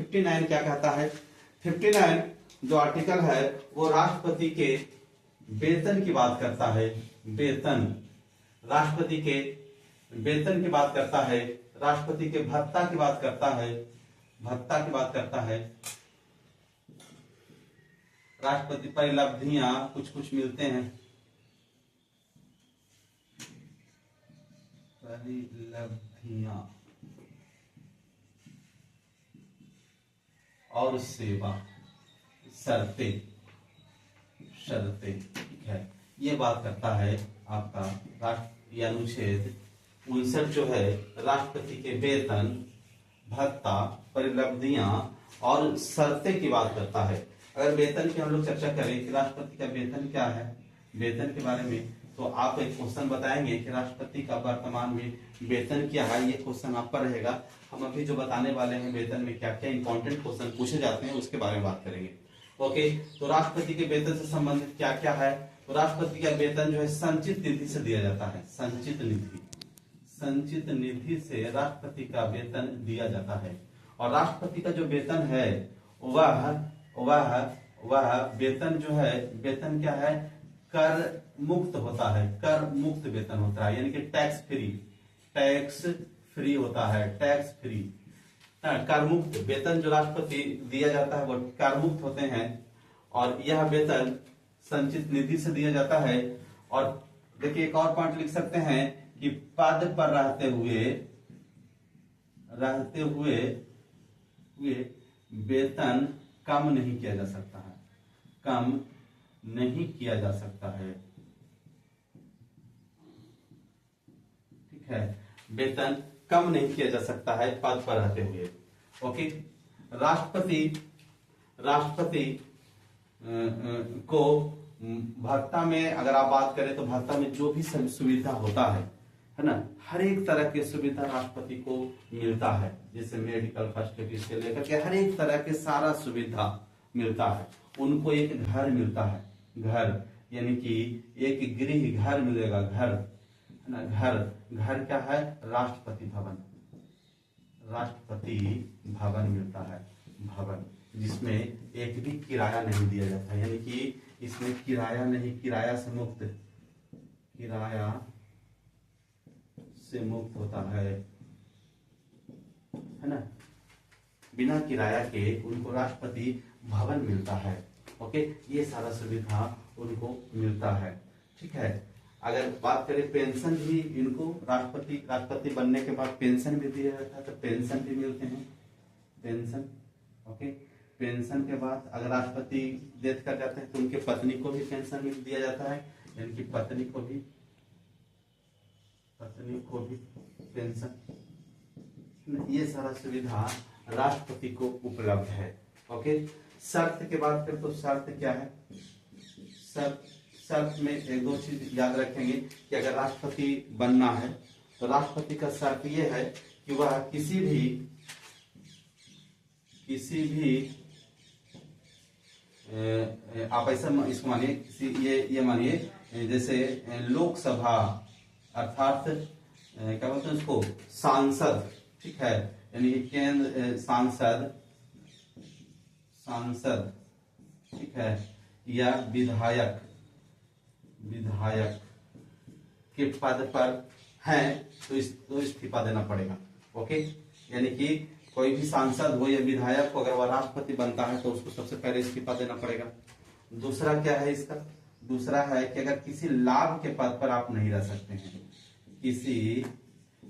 59 क्या कहता है? 59 जो आर्टिकल है वो राष्ट्रपति के वेतन की बात करता है। वेतन, राष्ट्रपति के वेतन की बात करता है, राष्ट्रपति के भत्ता की बात करता है, भत्ता की बात करता है। राष्ट्रपति परिलब्धियां कुछ कुछ मिलते हैं, परिलब्धियां और सेवा, शर्तें, शर्तें, ठीक है। ये बात करता है आपका राष्ट्र अनुच्छेद 59 जो है राष्ट्रपति के वेतन, भत्ता, परिलब्धियां और शर्तें की बात करता है। अगर वेतन की हम लोग चर्चा करें कि राष्ट्रपति का वेतन क्या है, वेतन के बारे में, तो आप एक क्वेश्चन बताएंगे कि राष्ट्रपति का वर्तमान में वेतन क्या है। ये क्वेश्चन आप पर रहेगा। हम अभी जो बताने वाले हैं वेतन में क्या क्या इंपॉर्टेंट क्वेश्चन पूछे जाते हैं उसके बारे में बात करेंगे। ओके, तो राष्ट्रपति के वेतन से संबंधित क्या क्या है? तो राष्ट्रपति का वेतन जो है संचित निधि से दिया जाता है। संचित निधि, संचित निधि से राष्ट्रपति का वेतन दिया जाता है। और राष्ट्रपति का जो वेतन है वह वेतन जो है, वेतन क्या है? कर मुक्त होता है, कर मुक्त वेतन होता है, यानी कि टैक्स फ्री, टैक्स फ्री होता है, टैक्स फ्री। कर मुक्त वेतन जो राष्ट्रपति दिया जाता है वो कर मुक्त होते हैं। और यह वेतन संचित निधि से दिया जाता है। और देखिए एक और पॉइंट लिख सकते हैं कि पद पर रहते हुए वेतन कम नहीं किया जा सकता है, कम नहीं किया जा सकता है, ठीक है। वेतन कम नहीं किया जा सकता है पद पर रहते हुए। ओके, राष्ट्रपति को भत्ता में अगर आप बात करें तो भत्ता में जो भी सुविधा होता है ना, हर एक तरह की सुविधा राष्ट्रपति को मिलता है। जैसे मेडिकल फैसिलिटी से लेकर के हर एक तरह के सारा सुविधा मिलता है। उनको एक घर मिलता है, घर यानी कि एक गृह घर मिलेगा, घर है ना। घर क्या है? राष्ट्रपति भवन, राष्ट्रपति भवन मिलता है, भवन जिसमें एक भी किराया नहीं दिया जाता, यानी कि इसमें किराया नहीं, किराया से मुक्त, किराया से मुक्त होता है ना। बिना किराया के उनको राष्ट्रपति भवन मिलता है। ओके, ये सारा सुविधा उनको मिलता है, ठीक है। अगर बात करें पेंशन भी इनको राष्ट्रपति बनने के बाद पेंशन भी दिया जाता है, तो पेंशन भी मिलते हैं, पेंशन। ओके, पेंशन के बाद अगर राष्ट्रपति डेथ कर जाते हैं तो उनके पत्नी को भी पेंशन दिया जाता है, यानी कि पत्नी को भी पेंशन। ये सारा सुविधा राष्ट्रपति को उपलब्ध है। ओके, शर्त की बात करें तो शर्त क्या है? शर्त में एक दो चीज याद रखेंगे कि अगर राष्ट्रपति बनना है तो राष्ट्रपति का शर्त ये है कि वह किसी भी आप ऐसा इसको मानिए, ये मानिए जैसे लोकसभा अर्थात क्या बोलते हैं उसको, सांसद, ठीक है, यानी केंद्र सांसद, ठीक है, या विधायक के पद पर हैं तो इस्तीफा देना पड़ेगा। ओके, यानी कि कोई भी सांसद हो या विधायक हो, अगर वह राष्ट्रपति बनता है तो उसको सबसे पहले इस्तीफा देना पड़ेगा। दूसरा क्या है इसका? दूसरा है कि अगर किसी लाभ के पद पर आप नहीं रह सकते हैं, किसी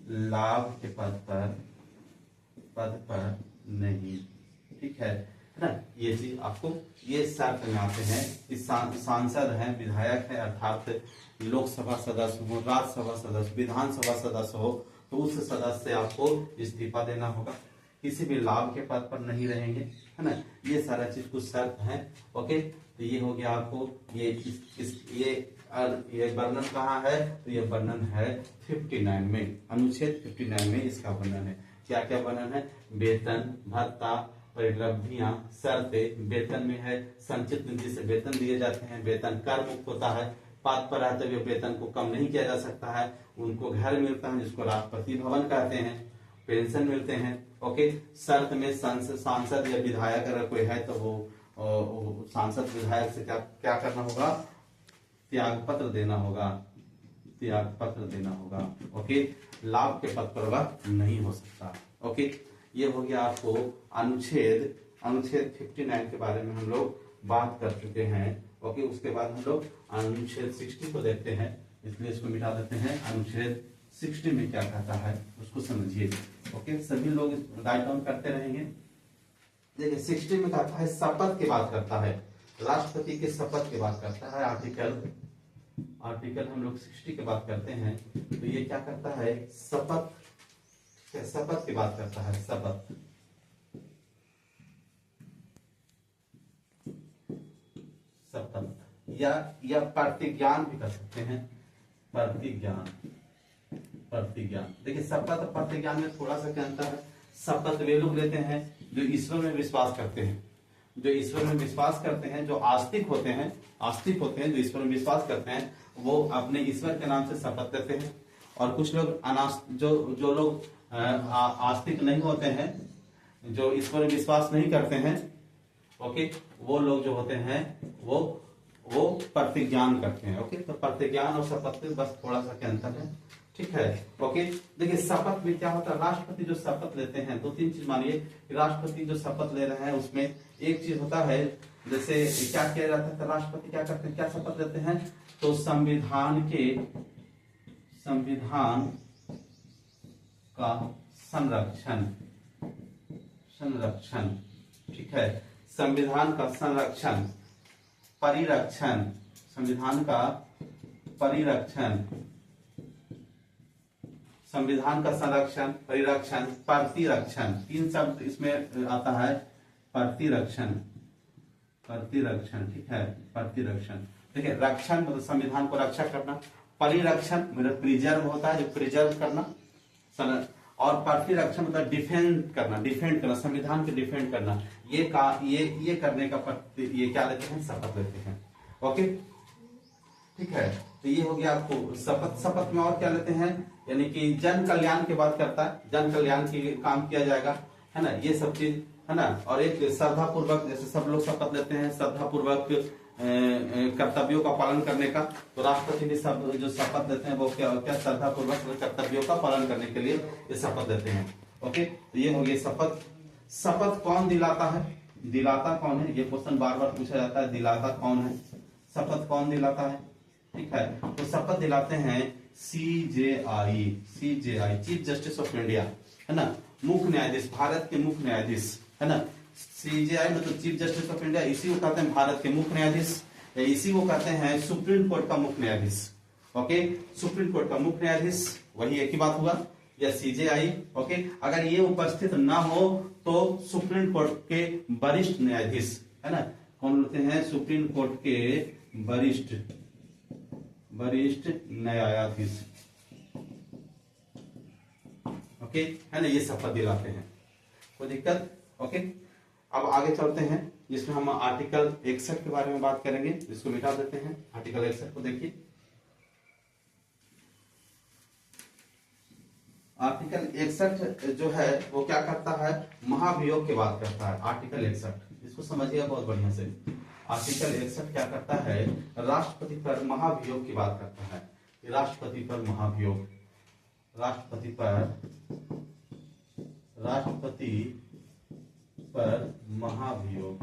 लाभ के पद पर नहीं, ठीक है ना। ये चीज आपको ये शर्त में आते हैं कि सांसद हैं, विधायक है, अर्थात लोकसभा सदस्य हो, राज्यसभा सदस्य, विधानसभा सदस्य हो, तो उस सदस्य से आपको इस्तीफा देना होगा। किसी भी लाभ के पद पर नहीं रहेंगे, है ना। ये सारा चीज कुछ शर्त है। ओके, तो ये हो गया आपको ये वर्णन कहाँ है? तो ये वर्णन है 59 में, अनुच्छेद 59 में इसका वर्णन है। क्या क्या वर्णन है? वेतन, भत्ता, परिलब्धियां, शर्तें। वेतन में है संचित निधि से वेतन दिए जाते हैं, वेतन कर मुक्त होता है, पद पर रहते हुए वेतन को कम नहीं किया जा सकता है, उनको घर मिलता है जिसको राष्ट्रपति भवन कहते हैं, पेंशन मिलते हैं, ओके, शर्त में सांसद या विधायक अगर कोई है तो वो सांसद विधायक से क्या क्या करना होगा, त्याग पत्र देना होगा, त्याग पत्र देना होगा। ओके, लाभ के पद पर वह नहीं हो सकता। ओके, ये हो गया आपको अनुच्छेद 59 के बारे में हम लोग बात कर चुके हैं। ओके, उसके बाद हम लोग अनुच्छेद 60 को देखते हैं, इसलिए इसको मिटा देते हैं। अनुच्छेद 60 में क्या कहता है उसको समझिए। ओके, सभी लोग राइट डाउन करते रहेंगे। देखिए 60 में कहता है शपथ की बात करता है, राष्ट्रपति के शपथ की बात करता है। आर्टिकल हम लोग 60 की बात करते हैं तो ये क्या करता है, शपथ की बात करता है। शपथ या प्रतिज्ञान भी कर सकते हैं। प्रतिज्ञान। देखिए शपथ और प्रतिज्ञान में थोड़ा सा क्या अंतर है। शपथ वे लोग लेते हैं जो ईश्वर में विश्वास करते हैं, जो आस्तिक होते हैं, जो ईश्वर में विश्वास करते हैं, वो अपने ईश्वर के नाम से शपथ लेते हैं। और कुछ लोग जो लोग आस्तिक नहीं होते हैं, जो ईश्वर में विश्वास नहीं करते हैं, ओके, वो लोग जो होते हैं वो प्रतिज्ञान करते हैं। ओके, तो प्रतिज्ञान और शपथ में बस थोड़ा सा क्या अंतर है, ठीक है। ओके, देखिए शपथ में क्या होता है, राष्ट्रपति जो शपथ लेते हैं, 2-3 चीज मानिए। राष्ट्रपति जो शपथ ले रहे हैं उसमें एक चीज होता है, जैसे क्या किया जाता है, राष्ट्रपति क्या करते हैं, क्या शपथ लेते हैं, तो संविधान का संरक्षण, ठीक है, संविधान का संरक्षण, परिरक्षण, संविधान का परिरक्षण, परिरक्षण, प्रतिरक्षण, 3 शब्द इसमें आता है। प्रतिरक्षण, ठीक है, प्रतिरक्षण। देखिए रक्षण मतलब संविधान को रक्षा करना, परिरक्षण मतलब प्रिजर्व होता है, जो प्रिजर्व करना, और प्रतिरक्षण मतलब डिफेंड करना, संविधान के डिफेंड करना। ये करने का ये क्या लेते हैं, शपथ लेते हैं। ओके, ठीक है, तो ये हो गया आपको शपथ में और क्या लेते हैं, यानी कि जन कल्याण की बात करता है, जन कल्याण के काम किया जाएगा, है ना, ये सब चीज है ना। और एक श्रद्धा पूर्वक, जैसे सब लोग शपथ लेते हैं श्रद्धा पूर्वक कर्तव्यों का पालन करने का, तो राष्ट्रपति भी सब जो शपथ लेते हैं वो क्या श्रद्धा पूर्वक कर्तव्यों का पालन करने के लिए ये शपथ लेते हैं। ओके, तो ये हो गया शपथ कौन दिलाता है, दिलाता कौन है, ये क्वेश्चन बार बार पूछा जाता है, दिलाता कौन है, शपथ कौन दिलाता है, ठीक है। तो शपथ दिलाते हैं CJI, chief justice of India, है ना, मुख्य न्यायाधीश, भारत के मुख्य न्यायाधीश, है ना। CJI मतलब चीफ जस्टिस ऑफ इंडिया, इसी को कहते हैं भारत के मुख्य न्यायाधीश, इसी को कहते हैं सुप्रीम कोर्ट का मुख्य न्यायाधीश। ओके, सुप्रीम कोर्ट का मुख्य न्यायाधीश, वही एक ही बात हुआ, या CJI। ओके, अगर ये उपस्थित ना हो तो सुप्रीम कोर्ट के वरिष्ठ न्यायाधीश, है ना, कौन होते हैं, सुप्रीम कोर्ट के वरिष्ठ न्यायाधीश। ओके, है ना, ये शपथ दिलाते हैं, कोई दिक्कत। ओके, अब आगे चलते हैं जिसमें हम आर्टिकल 61 के बारे में बात करेंगे, जिसको मिटा देते हैं। आर्टिकल 61 को देखिए, आर्टिकल 61 जो है वो क्या करता है, महाभियोग की बात करता है। आर्टिकल 61 इसको समझिएगा बहुत बढ़िया से। आर्टिकल 61 क्या करता है, राष्ट्रपति पर महाभियोग की बात करता है। राष्ट्रपति पर महाभियोग, राष्ट्रपति पर महाभियोग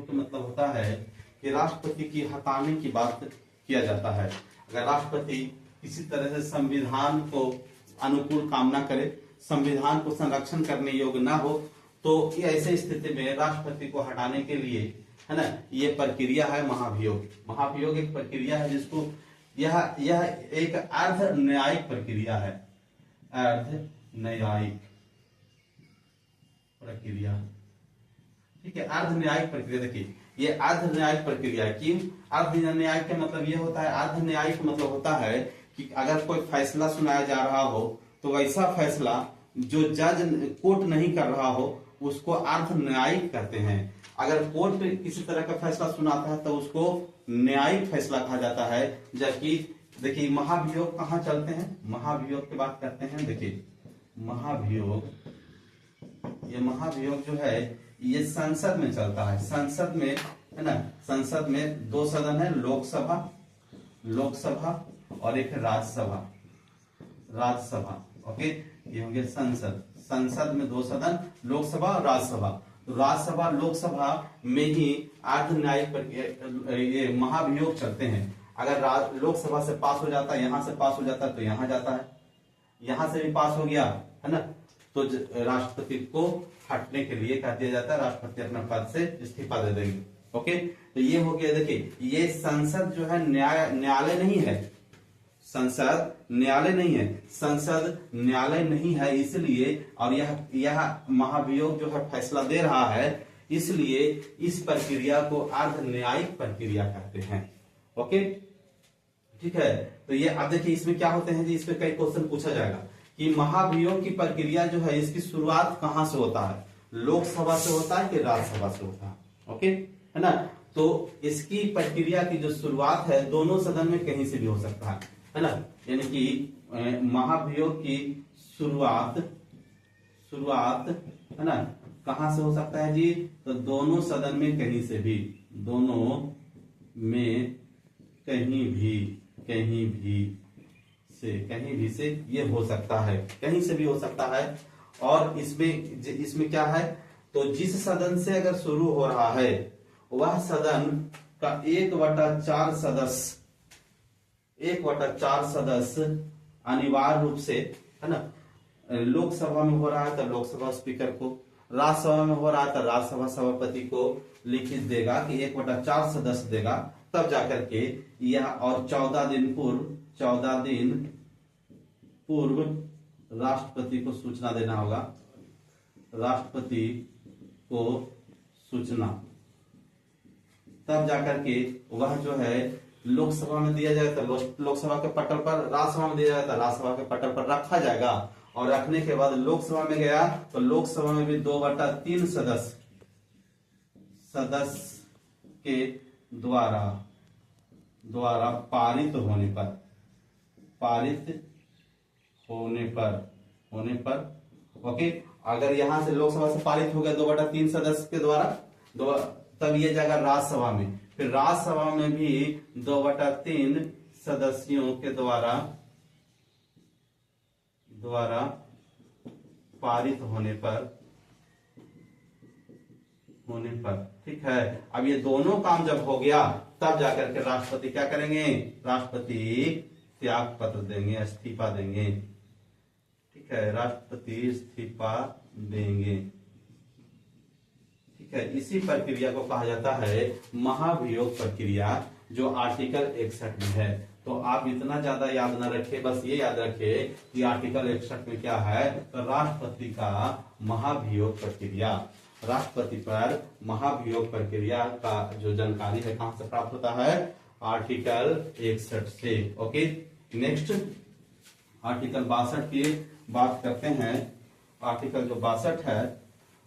का मतलब होता है कि राष्ट्रपति की हटाने की बात किया जाता है। अगर राष्ट्रपति किसी तरह से संविधान को अनुकूल काम ना करे, संविधान को संरक्षण करने योग्य ना हो, तो ऐसे स्थिति में राष्ट्रपति को हटाने के लिए, है ना, ये प्रक्रिया है महाभियोग। महाभियोग एक प्रक्रिया है जिसको यह एक अर्ध न्यायिक प्रक्रिया है, अर्ध न्यायिक प्रक्रिया, ठीक है, अर्ध न्यायिक प्रक्रिया। देखिए ये अर्ध न्यायिक प्रक्रिया है। क्यों अर्ध न्यायिक का मतलब ये होता है, अर्ध न्यायिक मतलब होता है कि अगर कोई फैसला सुनाया जा रहा हो तो वैसा फैसला जो जज कोर्ट नहीं कर रहा हो उसको अर्ध न्यायिक कहते हैं। अगर कोर्ट किसी तरह का फैसला सुनाता है तो उसको न्यायिक फैसला कहा जाता है, जबकि देखिए महाभियोग कहाँ चलते हैं, महाभियोग की बात करते हैं। देखिए महाभियोग, ये महाभियोग जो है ये संसद में चलता है, संसद में है ना। संसद में दो सदन है, लोकसभा, लोकसभा और एक राज्यसभा, राज्यसभा। ओके, ये हो गया संसद, संसद में दो सदन, लोकसभा और राज्यसभा। तो राज्यसभा लोकसभा में ही अर्ध न्यायिक ये महाभियोग चलते हैं। अगर लोकसभा से पास हो जाता है, यहां से पास हो जाता है तो यहां जाता है, यहां से भी पास हो गया है ना, तो राष्ट्रपति को हटने के लिए कह दिया जाता है, राष्ट्रपति अपने पद से इस्तीफा दे देंगे। ओके, तो ये हो गया। देखिए ये संसद जो है न्यायालय नहीं है, संसद न्यायालय नहीं है, संसद न्यायालय नहीं है इसलिए, और यह महाभियोग जो है फैसला दे रहा है, इसलिए इस प्रक्रिया को अर्ध न्यायिक प्रक्रिया कहते हैं। ओके, ठीक है। तो ये अब देखिए इसमें क्या होते हैं जी, इसमें कई क्वेश्चन पूछा जाएगा कि महाभियोग की प्रक्रिया जो है इसकी शुरुआत कहां से होता है, लोकसभा से होता है कि राज्यसभा से होता है। ओके, है ना। तो इसकी प्रक्रिया की जो शुरुआत है दोनों सदन में कहीं से भी हो सकता है ना। यानी कि महाभियोग की शुरुआत है ना कहां से हो सकता है जी, तो दोनों सदन में कहीं से भी, दोनों में कहीं भी से ये हो सकता है, कहीं से भी हो सकता है। और इसमें क्या है, तो जिस सदन से अगर शुरू हो रहा है वह सदन का 1/4 सदस्य अनिवार्य रूप से, है ना, लोकसभा में हो रहा है तो लोकसभा स्पीकर को, राज्यसभा में हो रहा है तो राज्यसभा सभापति को लिखित देगा कि 1/4 सदस्य देगा, तब जाकर के यह, और 14 दिन पूर्व राष्ट्रपति को सूचना देना होगा, राष्ट्रपति को सूचना, तब जाकर के वह जो है लोकसभा में दिया जाए तो लोकसभा के पटल पर, राज्यसभा में दिया जाए तो राज्यसभा के पटल पर रखा जाएगा, और रखने के बाद लोकसभा में गया तो लोकसभा में भी 2/3 सदस्य के द्वारा पारित होने पर ओके, अगर यहां से लोकसभा से पारित हो गया 2/3 सदस्य के द्वारा, तब ये जाएगा राज्यसभा में, फिर राज्यसभा में भी 2/3 सदस्यों के द्वारा पारित होने पर, ठीक है। अब ये दोनों काम जब हो गया तब जाकर के राष्ट्रपति क्या करेंगे, राष्ट्रपति त्याग पत्र देंगे, इस्तीफा देंगे, ठीक है, राष्ट्रपति इस्तीफा देंगे, ठीक है। इसी प्रक्रिया को कहा जाता है महाभियोग प्रक्रिया, जो आर्टिकल 61 में है। तो आप इतना ज्यादा याद न रखें, बस ये याद रखें कि आर्टिकल 61 में क्या है, तो राष्ट्रपति का महाभियोग प्रक्रिया, राष्ट्रपति पर महाभियोग प्रक्रिया का जो जानकारी है कहां से प्राप्त होता है, आर्टिकल 61 से। ओके, नेक्स्ट आर्टिकल 62 की बात करते हैं। आर्टिकल जो 62 है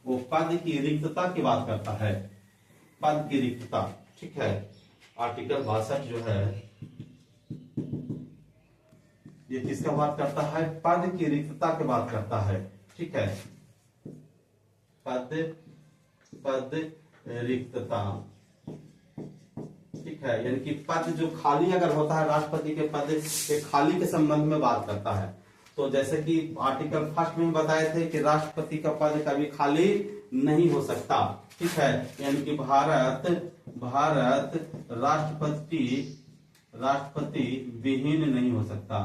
वो पद की रिक्तता की बात करता है, पद की रिक्तता, ठीक है। आर्टिकल 62 जो है ये किसका बात करता है, पद की रिक्तता की बात करता है, ठीक है। पद रिक्तता, ठीक है, यानी कि पद जो खाली अगर होता है, राष्ट्रपति के पद के खाली के संबंध में बात करता है। तो जैसे कि आर्टिकल 1 में बताए थे कि राष्ट्रपति का पद कभी खाली नहीं हो सकता, ठीक है, यानी कि भारत राष्ट्रपति विहीन नहीं हो सकता,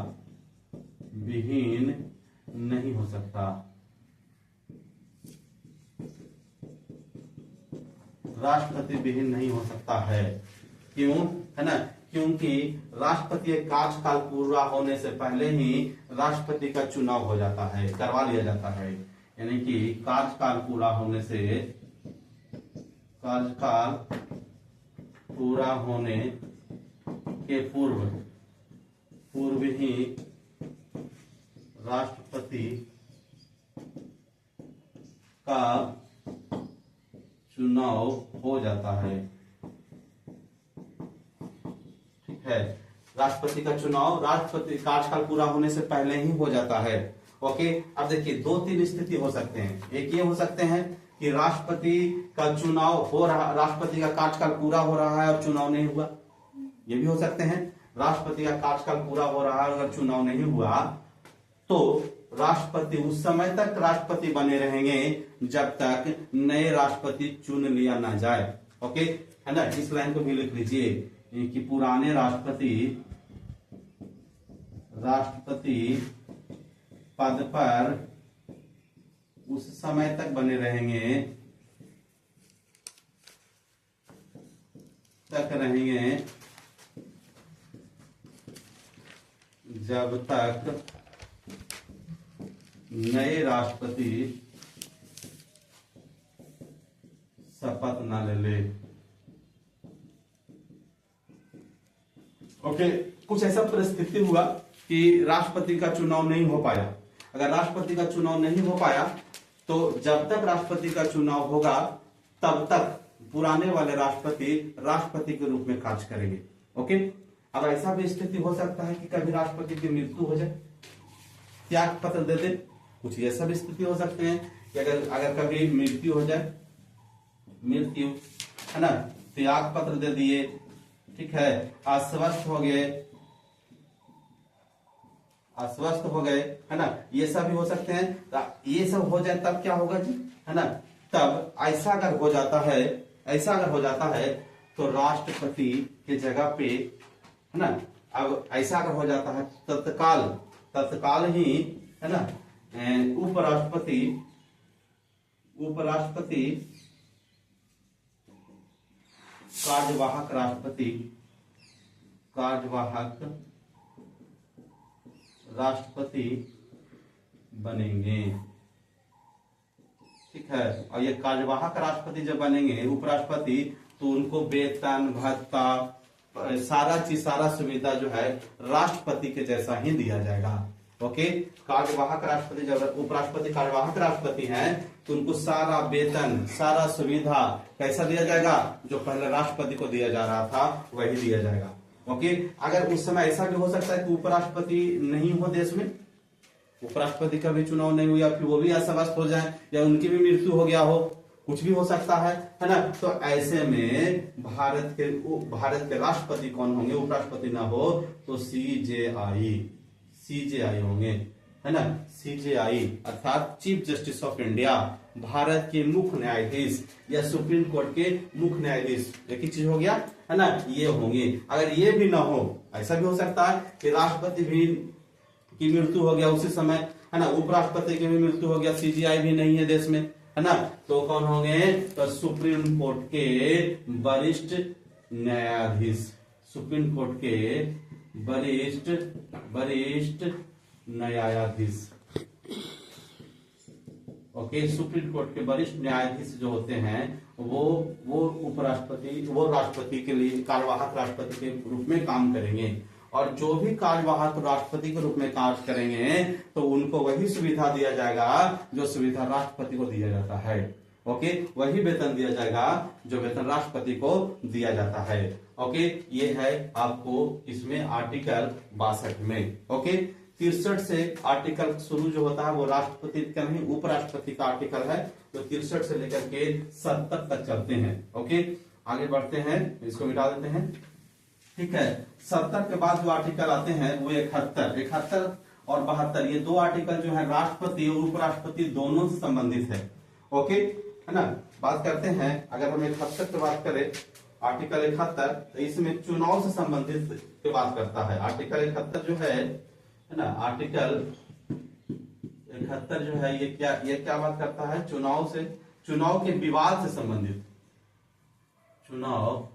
राष्ट्रपति विहीन नहीं हो सकता है। क्यों, है ना, क्योंकि राष्ट्रपति एक कार्यकाल पूरा होने से पहले ही राष्ट्रपति का चुनाव हो जाता है, करवा लिया जाता है, यानी कि कार्यकाल पूरा होने के पूर्व ही राष्ट्रपति का चुनाव हो जाता है, ठीक है। राष्ट्रपति का चुनाव राष्ट्रपति कार्यकाल पूरा होने से पहले ही हो जाता है। ओके, अब देखिए 2-3 स्थिति हो सकते हैं। एक ये हो सकते हैं कि राष्ट्रपति का चुनाव हो रहा, राष्ट्रपति का कार्यकाल पूरा हो रहा है और चुनाव नहीं हुआ, ये भी हो सकते हैं। राष्ट्रपति का कार्यकाल पूरा हो रहा है अगर चुनाव नहीं हुआ तो राष्ट्रपति उस समय तक राष्ट्रपति बने रहेंगे जब तक नए राष्ट्रपति चुन लिया ना जाए। ओके, है ना, इस लाइन को भी लिख लीजिए कि पुराने राष्ट्रपति पद पर उस समय तक बने रहेंगे जब तक नए राष्ट्रपति शपथ न ले ले। ओके, कुछ ऐसा परिस्थिति हुआ कि राष्ट्रपति का चुनाव नहीं हो पाया। अगर राष्ट्रपति का चुनाव नहीं हो पाया तो जब तक राष्ट्रपति का चुनाव होगा तब तक पुराने वाले राष्ट्रपति के रूप में कार्य करेंगे। ओके, अब ऐसा भी स्थिति हो सकता है कि कभी राष्ट्रपति की मृत्यु हो जाए, त्याग पत्र दे दे। कुछ ऐसा भी स्थिति हो सकते हैं कि अगर कभी मृत्यु हो जाए, मृत्यु है ना, त्याग पत्र दे दिए, ठीक है, अस्वस्थ हो गए, है ना, ये सब भी हो सकते हैं। ये सब हो जाए तब क्या होगा जी, है ना, तब ऐसा अगर हो जाता है तो राष्ट्रपति के जगह पे, है ना, अब ऐसा अगर हो जाता है तत्काल ही, है ना, उपराष्ट्रपति कार्यवाहक राष्ट्रपति बनेंगे। ठीक है, और ये कार्यवाहक राष्ट्रपति जब बनेंगे उपराष्ट्रपति तो उनको वेतन भत्ता सारा सुविधा जो है राष्ट्रपति के जैसा ही दिया जाएगा। ओके, कार्यवाहक राष्ट्रपति जब उपराष्ट्रपति कार्यवाहक राष्ट्रपति हैं तो उनको सारा वेतन सारा सुविधा कैसा दिया जाएगा, जो पहले राष्ट्रपति को दिया जा रहा था वही दिया जाएगा। ओके, अगर उस समय ऐसा भी हो सकता है कि उपराष्ट्रपति नहीं हो देश में, उपराष्ट्रपति का भी चुनाव नहीं हुआ, फिर वो भी अस्वस्थ हो जाए या उनकी भी मृत्यु हो गया हो, कुछ भी हो सकता है ना। तो ऐसे में भारत के राष्ट्रपति कौन होंगे, उपराष्ट्रपति ना हो तो सीजेआई होंगे, है ना, सीजेआई अर्थात chief justice of India, Bharat के मुख्य न्यायाधीश या सुप्रीम कोर्ट के मुख्य न्यायाधीश, एक ही चीज हो गया, है ना, ये होंगे। अगर ये भी ना हो, ऐसा भी हो सकता है कि राष्ट्रपति भी की मृत्यु हो गया उसी समय, है ना, उपराष्ट्रपति की भी मृत्यु हो गया, सीजेआई भी नहीं है देश में, है ना, तो कौन होंगे, तो सुप्रीम कोर्ट के वरिष्ठ न्यायाधीश, सुप्रीम कोर्ट के वरिष्ठ न्यायाधीश। ओके, सुप्रीम कोर्ट के वरिष्ठ न्यायाधीश जो होते हैं वो राष्ट्रपति के लिए कार्यवाहक राष्ट्रपति के रूप में काम करेंगे, और जो भी कार्यवाहक राष्ट्रपति के रूप में कार्य करेंगे तो उनको वही सुविधा दिया जाएगा जो सुविधा राष्ट्रपति को दिया जाता है। ओके, वही वेतन दिया जाएगा जो वेतन राष्ट्रपति को दिया जाता है। ओके, ये है आपको इसमें आर्टिकल 62 में। ओके, 63 से आर्टिकल शुरू जो होता है वो राष्ट्रपति का नहीं उपराष्ट्रपति का आर्टिकल है, तो 63 से लेकर के 70 तक चलते हैं। ओके, आगे बढ़ते हैं, इसको मिटा देते हैं। ठीक है, 70 के बाद जो आर्टिकल आते हैं वो 71 और 72, ये दो आर्टिकल जो है राष्ट्रपति और उपराष्ट्रपति दोनों से संबंधित है। ओके, है ना, बात करते हैं, अगर हम 71 की बात करें, आर्टिकल 71 तो इसमें चुनाव से संबंधित की बात करता है। आर्टिकल 71 जो है ना, आर्टिकल 71 जो है ये क्या बात करता है, चुनाव के विवाद से संबंधित, चुनाव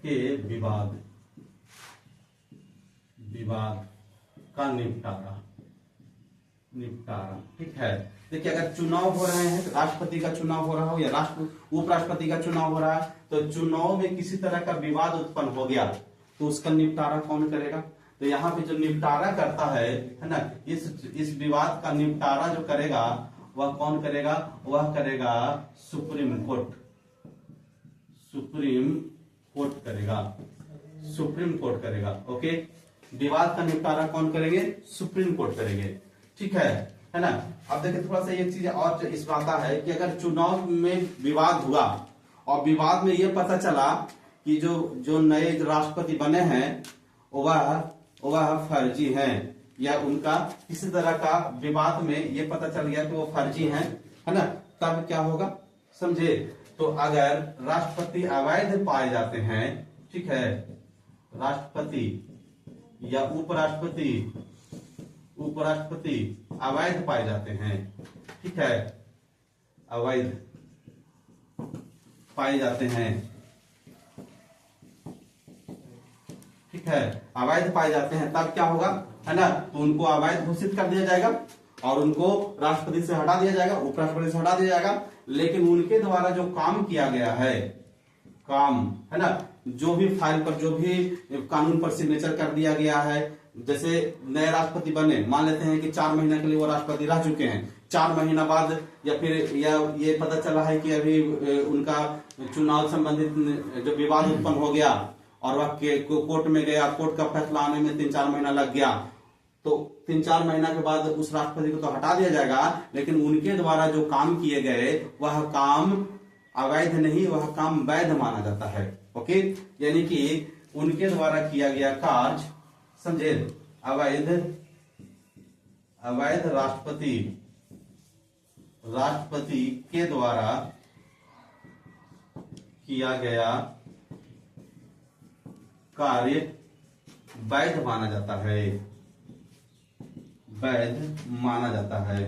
के विवाद का निपटारा। ठीक है, देखिए अगर चुनाव हो रहे हैं, राष्ट्रपति का चुनाव हो रहा हो या उपराष्ट्रपति का चुनाव हो रहा है, तो चुनाव में किसी तरह का विवाद उत्पन्न हो गया तो उसका निपटारा कौन करेगा, तो यहाँ पे जो निपटारा करता है ना, इस विवाद का निपटारा जो करेगा वह कौन करेगा, वह करेगा सुप्रीम कोर्ट करेगा। सुप्रीम कोर्ट करेगा। ओके, विवाद का निपटारा कौन करेंगे? सुप्रीम कोर्ट करेंगे। ठीक है ना। अब देखिए थोड़ा सा एक चीज और इसमें आता है कि अगर चुनाव में विवाद हुआ और विवाद में यह पता चला कि जो नए राष्ट्रपति बने हैं वह फर्जी हैं, या उनका किसी तरह का विवाद में ये पता चल गया कि वो फर्जी हैं, है ना, तब क्या होगा समझे। तो अगर राष्ट्रपति अवैध पाए जाते हैं, ठीक है, राष्ट्रपति या उपराष्ट्रपति अवैध पाए जाते हैं, ठीक है, अवैध पाए जाते हैं, ठीक है, अवैध पाए जाते हैं, तब क्या होगा, है ना, तो उनको अवैध घोषित कर दिया जाएगा और उनको राष्ट्रपति से हटा दिया जाएगा, उपराष्ट्रपति से हटा दिया जाएगा। लेकिन उनके द्वारा जो काम किया गया है, काम, है ना, जो भी फाइल पर, जो भी कानून पर सिग्नेचर कर दिया गया है, जैसे नए राष्ट्रपति बने, मान लेते हैं कि 4 महीने के लिए वो राष्ट्रपति रह चुके हैं, 4 महीना बाद या फिर ये पता चला है कि अभी उनका चुनाव संबंधित जो विवाद उत्पन्न हो गया और वह कोर्ट में गया, कोर्ट का फैसला आने में 3-4 महीना लग गया, तो 3-4 महीना के बाद उस राष्ट्रपति को तो हटा दिया जाएगा, लेकिन उनके द्वारा जो काम किए गए वह काम अवैध नहीं, वह काम वैध माना जाता है। ओके, यानी कि उनके द्वारा किया गया कार्य, समझे, अवैध राष्ट्रपति के द्वारा किया गया कार्य वैध माना जाता है, वैध माना जाता है।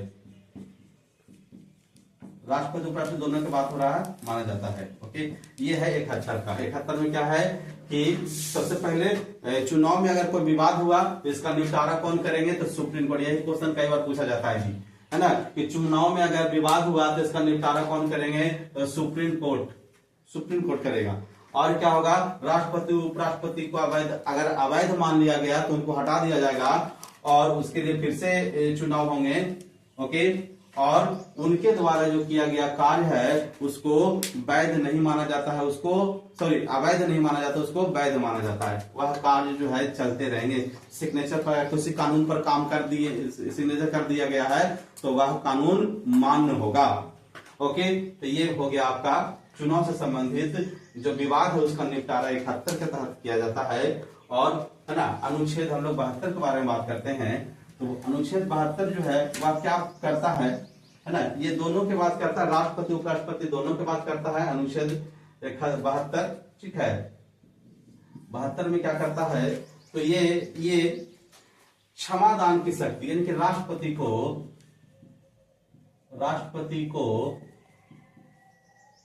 राष्ट्रपति उपराष्ट्रपति दोनों की बात हो रहा है, माना जाता है। ओके, ये है 71 का। 71 में क्या है कि सबसे पहले चुनाव में अगर कोई विवाद हुआ तो इसका निपटारा कौन करेंगे? तो सुप्रीम कोर्ट। यही क्वेश्चन कई बार पूछा जाता है जी, है ना, कि चुनाव में अगर विवाद हुआ तो इसका निपटारा कौन करेंगे? तो सुप्रीम कोर्ट करेगा। और क्या होगा, राष्ट्रपति उपराष्ट्रपति को अगर अवैध मान लिया गया तो उनको हटा दिया जाएगा और उसके लिए फिर से चुनाव होंगे। ओके, और उनके द्वारा जो किया गया कार्य है उसको वैध नहीं माना जाता है, अवैध नहीं माना जाता, उसको वैध माना जाता है। वह कार्य जो है चलते रहेंगे। सिग्नेचर पर किसी कानून पर काम कर दिए, सिग्नेचर कर दिया गया है तो वह कानून मान्य होगा। ओके, तो ये हो गया आपका चुनाव से संबंधित जो विवाद है उसका निपटारा 71 के तहत किया जाता है। और है ना, अनुच्छेद हम लोग 72 के बारे में बात करते हैं। तो अनुच्छेद 72 जो है वह क्या करता है ना, ये दोनों की बात करता है, राष्ट्रपति उपराष्ट्रपति दोनों की बात करता है अनुच्छेद 72। ठीक है, 72 में क्या करता है, तो ये क्षमादान की शक्ति, यानी कि राष्ट्रपति को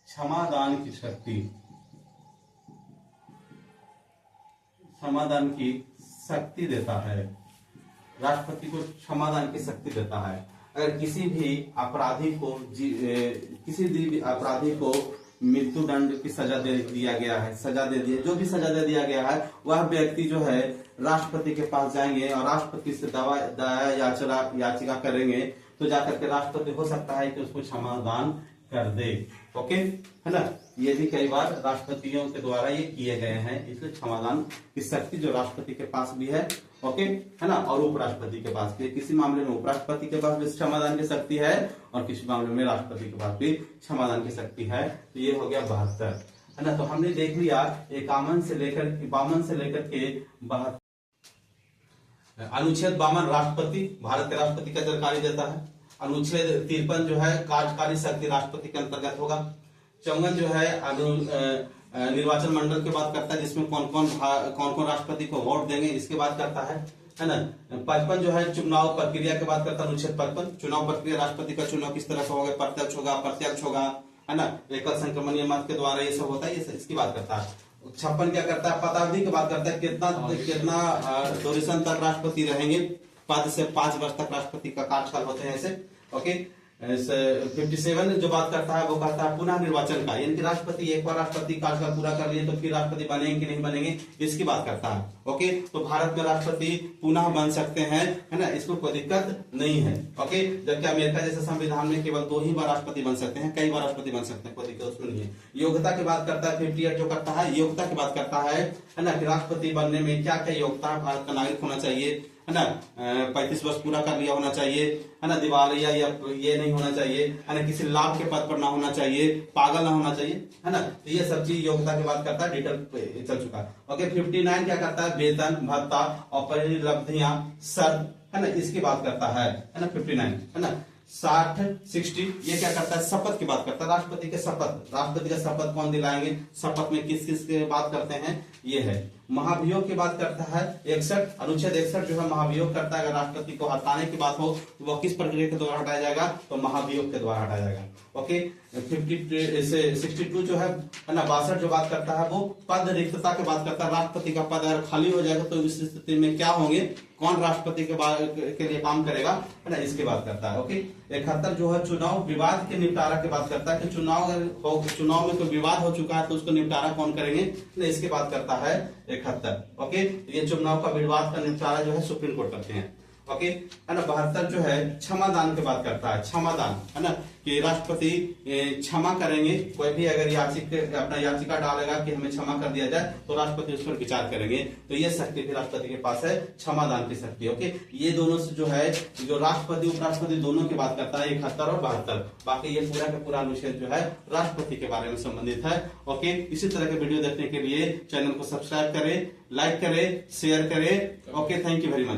क्षमादान की शक्ति देता है। राष्ट्रपति को क्षमादान की शक्ति देता है। अगर किसी भी अपराधी को मृत्यु दंड की सजा दे दिया गया है, जो भी सजा दे दिया गया है, वह व्यक्ति जो है राष्ट्रपति के पास जाएंगे और राष्ट्रपति से दया याचिका करेंगे, तो जाकर के राष्ट्रपति हो सकता है कि उसको क्षमादान कर दे। ओके, है ना, ये भी कई बार राष्ट्रपतियों के द्वारा ये किए गए हैं, इसलिए क्षमादान की शक्ति जो राष्ट्रपति के पास भी है। ओके, है ना, और उपराष्ट्रपति के पास भी, किसी मामले में उपराष्ट्रपति के पास भी क्षमादान की शक्ति है और किसी मामले में राष्ट्रपति के पास भी क्षमादान की शक्ति है। तो ये हो गया 72, है ना। तो हमने देख लिया 51 से लेकर के 72। अनुच्छेद 52 राष्ट्रपति, भारत के राष्ट्रपति का जानकारी देता है। अनुच्छेद 53 जो है कार्यकारी शक्ति राष्ट्रपति के अंतर्गत होगा। 54 जो है निर्वाचन मंडल की बात करता है, जिसमें कौन कौन राष्ट्रपति को वोट देंगे, इसकी बात करता है ना। 55 जो है चुनाव प्रक्रिया की बात करता है। अनुच्छेद 55 चुनाव प्रक्रिया, राष्ट्रपति का चुनाव किस तरह से होगा, प्रत्यक्ष होगा, अप्रत्यक्ष होगा, है ना, एकल संक्रमणीय मत के द्वारा ये सब होता है, ये इसकी बात करता है। 56 क्या करता है, पदावधि की बात करता है, कितना ड्यूरेशन तक राष्ट्रपति रहेंगे, 5 से 5 वर्ष तक राष्ट्रपति का कार्यकाल होते हैं ऐसे। ओके, 57 जो बात करता है वो कहता है पुनः निर्वाचन का, यानी कि राष्ट्रपति एक बार राष्ट्रपति कार्यकाल पूरा कर लिए तो फिर राष्ट्रपति बनेंगे कि नहीं बनेंगे, इसकी बात करता है। ओके, तो भारत में राष्ट्रपति पुनः बन सकते हैं, है ना, इसको कोई दिक्कत नहीं है। ओके, जबकि अमेरिका जैसे संविधान में केवल 2 ही बार राष्ट्रपति बन सकते हैं, कई बार राष्ट्रपति बन सकते हैं, कोई दिक्कत उसमें नहीं है। योग्यता की बात करता है 58 जो करता है, योग्यता की बात करता है ना, कि राष्ट्रपति बनने में क्या क्या योग्यता भारत का नागरिक होना चाहिए, है ना, 35 वर्ष पूरा कर लिया होना चाहिए, है ना, दिवालिया या ये नहीं होना चाहिए, है ना, किसी लाभ के पद पर ना होना चाहिए, पागल ना होना चाहिए, है ना, तो ये सब चीज योग्यता की बात करता है, डिटेल चल चुका है। ओके, 59 क्या करता है, वेतन भत्ता और परिलब्धियां शर्त, है ना, इसकी बात करता है ना, 59, है ना। 60 ये क्या करता है, शपथ की बात करता है, राष्ट्रपति के शपथ, राष्ट्रपति का शपथ कौन दिलाएंगे, शपथ में किस किस की बात करते हैं, ये है। महाभियोग की बात करता है 61, अनुच्छेद 61 जो है महाभियोग करता है, अगर राष्ट्रपति को हटाने की बात हो तो वह किस प्रक्रिया के द्वारा हटाया जाएगा, तो महाभियोग के द्वारा हटाया जाएगा। ओके, 62 जो है ना, 62 जो बात करता है वो पद रिक्तता की बात करता है, राष्ट्रपति का पद अगर खाली हो जाएगा तो इस स्थिति में क्या होंगे, कौन राष्ट्रपति के लिए काम करेगा, है ना, इसकी बात करता है। ओके, 71 जो है चुनाव विवाद के निपटारा की बात करता है, कि चुनाव में कोई विवाद हो चुका है तो उसको निपटारा कौन करेंगे, इसकी बात करता है 71। ओके, ये चुनाव का विवाद का निपटारा जो है सुप्रीम कोर्ट करते हैं। ओके, है ना। 72 जो है क्षमादान की बात करता है, क्षमादान, है ना, कि राष्ट्रपति क्षमा करेंगे, कोई भी अगर अपना याचिका डालेगा कि हमें क्षमा कर दिया जाए तो राष्ट्रपति उस पर विचार करेंगे, तो ये शक्ति भी राष्ट्रपति के पास है, क्षमादान की शक्ति। ओके, ये दोनों से जो है, जो राष्ट्रपति उपराष्ट्रपति दोनों की बात करता है, 71 और 72, बाकी ये पूरा का पूरा अनुच्छेद जो है राष्ट्रपति के बारे में संबंधित है। ओके, इसी तरह के वीडियो देखने के लिए चैनल को सब्सक्राइब करें, लाइक करें, शेयर करें। Okay, thank you very much.